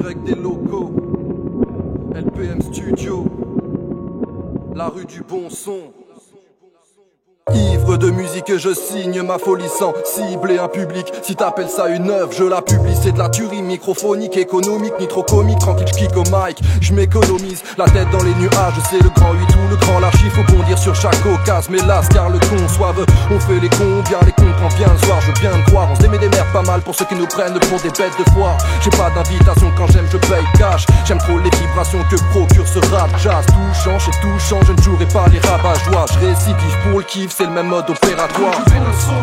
direct des locaux. LPM Studio, la rue du bon son. Ivre de musique, je signe ma folie sans cibler un public. Si t'appelles ça une œuvre, je la publie. C'est de la tuerie microphonique, économique, ni trop comique. Tranquille, je kick au mic, je m'économise. La tête dans les nuages, c'est le grand 8 ou le grand large. Il faut bondir sur chaque occasion, mais las car le conçoivent. On fait les cons, bien les cons quand vient le soir. Je veux bien te croire, on se démet des merdes pas mal pour ceux qui nous prennent pour des bêtes de foire. J'ai pas d'invitation, quand j'aime je paye cash. J'aime trop les vibrations que procure ce rap jazz. Tout change et tout change, je ne jouerai pas les rabat-joie. Je récidive pour le kiff, c'est le même mode opératoire. Tu fais le son.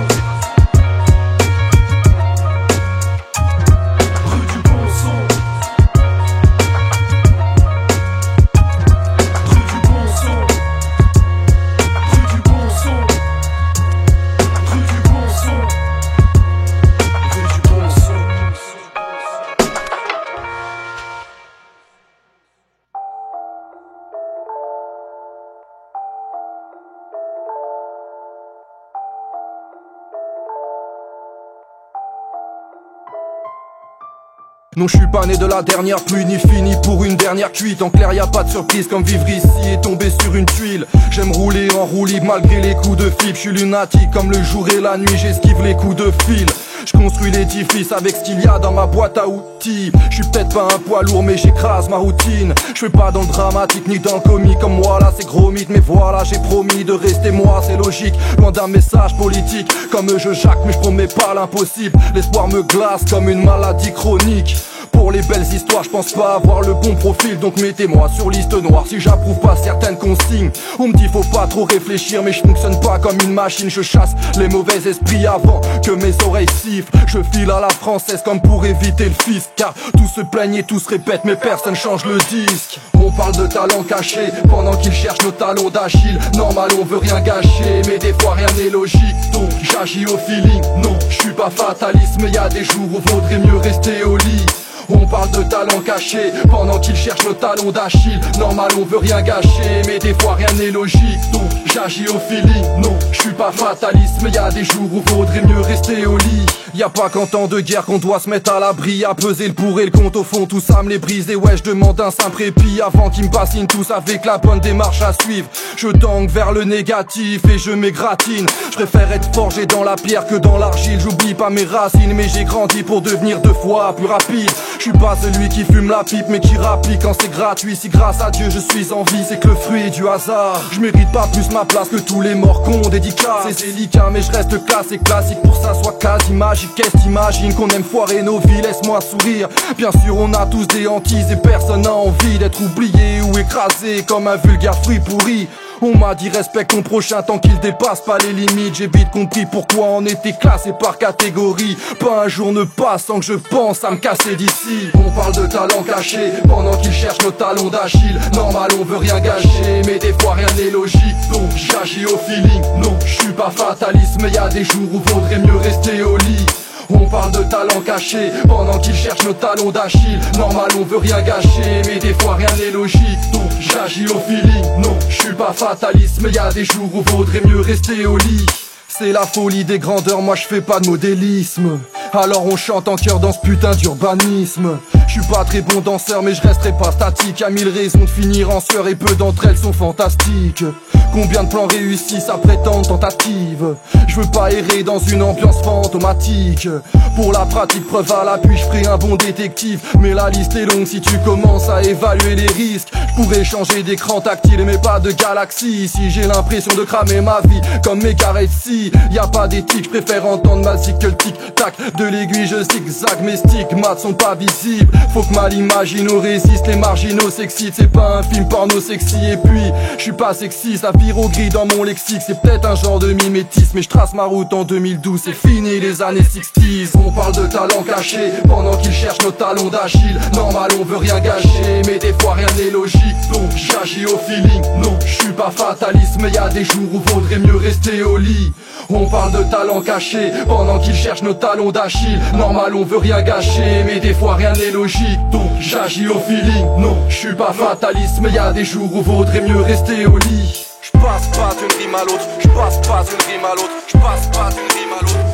Non, je suis pas né de la dernière pluie, ni fini pour une dernière cuite. En clair, y a pas de surprise comme vivre ici et tomber sur une tuile. J'aime rouler en roue libre malgré les coups de flip. Je suis lunatique comme le jour et la nuit, j'esquive les coups de fil. Je construis l'édifice avec ce qu'il y a dans ma boîte à outils. Je suis peut-être pas un poids lourd mais j'écrase ma routine. Je fais pas dans le dramatique ni dans le comique. Comme moi là c'est gros mythe, mais voilà j'ai promis de rester moi, c'est logique. Loin d'un message politique, comme je jacque mais je promets pas l'impossible. L'espoir me glace comme une maladie chronique. Pour les belles histoires, je pense pas avoir le bon profil. Donc mettez-moi sur liste noire si j'approuve pas certaines consignes. On me dit faut pas trop réfléchir, mais je fonctionne pas comme une machine. Je chasse les mauvais esprits avant que mes oreilles sifflent. Je file à la française comme pour éviter le fisc. Car tous se plaignent et tous se répètent, mais personne change le disque. On parle de talent caché pendant qu'ils cherchent nos talons d'Achille. Normal on veut rien gâcher, mais des fois rien n'est logique. Donc j'agis au feeling, non, je suis pas fataliste. Mais y a des jours où vaudrait mieux rester au lit. On parle de talent caché pendant qu'ils cherchent nos talons d'Achille. Normal on veut rien gâcher, mais des fois rien n'est logique. Donc j'agis au feeling, non, je suis pas fataliste. Mais y a des jours où vaudrait mieux rester au lit. Y a pas qu'en temps de guerre qu'on doit se mettre à l'abri, à peser le pour et le contre. Au fond tout ça me les brise. Et ouais je demande un simple répit avant qu'ils me bassinent tous avec la bonne démarche à suivre. Je tangue vers le négatif et je m'égratine. Je préfère être forgé dans la pierre que dans l'argile. J'oublie pas mes racines mais j'ai grandi pour devenir 2 fois plus rapide. Je suis pas celui qui fume la pipe mais qui rapplique quand c'est gratuit. Si grâce à Dieu je suis en vie, c'est que le fruit du hasard. Je mérite pas plus ma place que tous les morts qu'on dédicace. C'est délicat mais je reste classe et classique, pour ça soit quasi magique. Qu'est-ce t'imagines qu'on aime foirer nos vies, laisse-moi sourire. Bien sûr on a tous des hantises et personne n'a envie d'être oublié ou écrasé comme un vulgaire fruit pourri. On m'a dit respecte ton prochain tant qu'il dépasse pas les limites. J'ai vite compris pourquoi on était classé par catégorie. Pas un jour ne passe sans que je pense à me casser d'ici. On parle de talent caché pendant qu'ils cherchent nos talons d'Achille. Normal on veut rien gâcher, mais des fois rien n'est logique. Donc j'agis au feeling, non, je suis pas fataliste. Mais y a des jours où vaudrait mieux rester au lit. On parle de talent caché pendant qu'ils cherchent nos talons d'Achille. Normal on veut rien gâcher, mais des fois rien n'est logique. Donc j'agis au feeling, non, je suis pas fataliste. Mais y a des jours où vaudrait mieux rester au lit. C'est la folie des grandeurs, moi je fais pas de modélisme. Alors on chante en chœur dans ce putain d'urbanisme. Je suis pas très bon danseur mais je resterai pas statique. Y'a 1000 raisons de finir en sueur et peu d'entre elles sont fantastiques. Combien de plans réussissent après tant de tentatives. Je veux pas errer dans une ambiance fantomatique. Pour la pratique, preuve à l'appui, je ferai un bon détective. Mais la liste est longue si tu commences à évaluer les risques. Je pourrais changer d'écran tactile mais pas de galaxie. Si j'ai l'impression de cramer ma vie comme mes carrés de scie. Y a pas d'éthique, je préfère entendre ma zik que le tic-tac de l'aiguille, je zigzag, mes stigmates sont pas visibles. Faut que mal imagino résiste, les marginaux s'excitent. C'est pas un film porno sexy et puis je suis pas sexy, ça vire au gris dans mon lexique. C'est peut-être un genre de mimétisme, mais je trace ma route en 2012. C'est fini les années 60s. On parle de talent caché pendant qu'ils cherchent nos talons d'Achille. Normal on veut rien gâcher, mais des fois rien n'est logique. Donc j'agis au feeling, non, je suis pas fataliste. Mais y a des jours où vaudrait mieux rester au lit. On parle de talent caché pendant qu'ils cherchent nos talons d'Achille. Normal on veut rien gâcher, mais des fois rien n'est logique. Donc j'agis au feeling, non, je suis pas fataliste. Mais y a des jours où vaudrait mieux rester au lit. Je passe pas d'une rime à l'autre, je passe pas d'une rime à l'autre, je passe pas d'une rime à l'autre,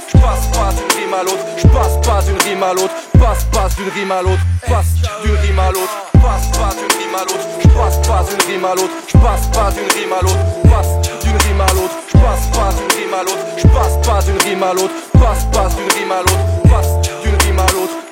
je passe pas d'une rime rime à l'autre, je passe pas d'une rime à l'autre, passe d'une rime à l'autre, passe d'une rime à l'autre, passe pas d'une rime à l'autre, je passe pas d'une rime à l'autre, je passe pas d'une rime à l'autre, passe d'une rime à l'autre, je passe pas d'une rime à l'autre, je passe pas d'une rime à l'autre, passe d'une rime à l'autre, passe d'une rime à l'autre.